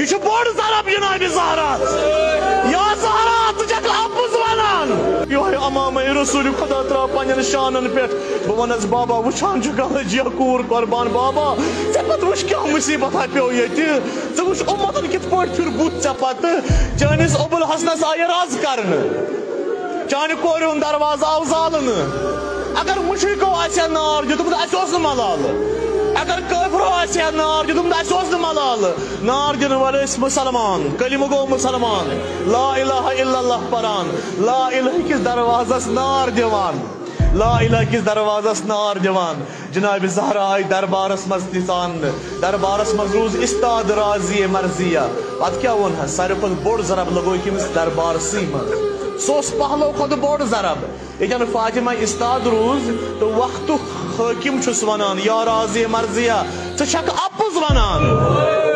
यह बोड़ जरब जनाब ज़हरा या ज़हरा तुझक अपुज वनान योहे अमाम रसूल खुदा त्रा पन्न शानन पे बह वनस बाबा वुचान जिया कूर कुर्बान बाबा ऐ पे वुच क्या मुसीबत पे ये वुच उम्मतन कित फिर बुत ऐ पे चानिस अबुल हसनस आय रज कर चान कोर दरवाजा आव जालन अगर मुशरिको आसे नार दितुम अस मलाल अगर काफिरो आसे नार दितुम अस मलाल नार दिन वाले मुसलमान कलिम गो मुसलमान ला इलाहा इल्लल्लाह परान ला इलाहा किस दरवाजस नार दिवान ला इलाहा किस दरवाजस नार दिवान जनाब ज़हरा आई दरबारस मज निशान दरबारस मज रूज इस्ताद राजी मर्जिया पत क्या वन सारे बोड़ जरब लगो किमिस दरबार सी मज सोस पहलो खुद बोड़ जरब ये फातिमा इस्ताद रूज तो वक्त हाकिम वनान या राजी मर्जिया षक अपुज वनान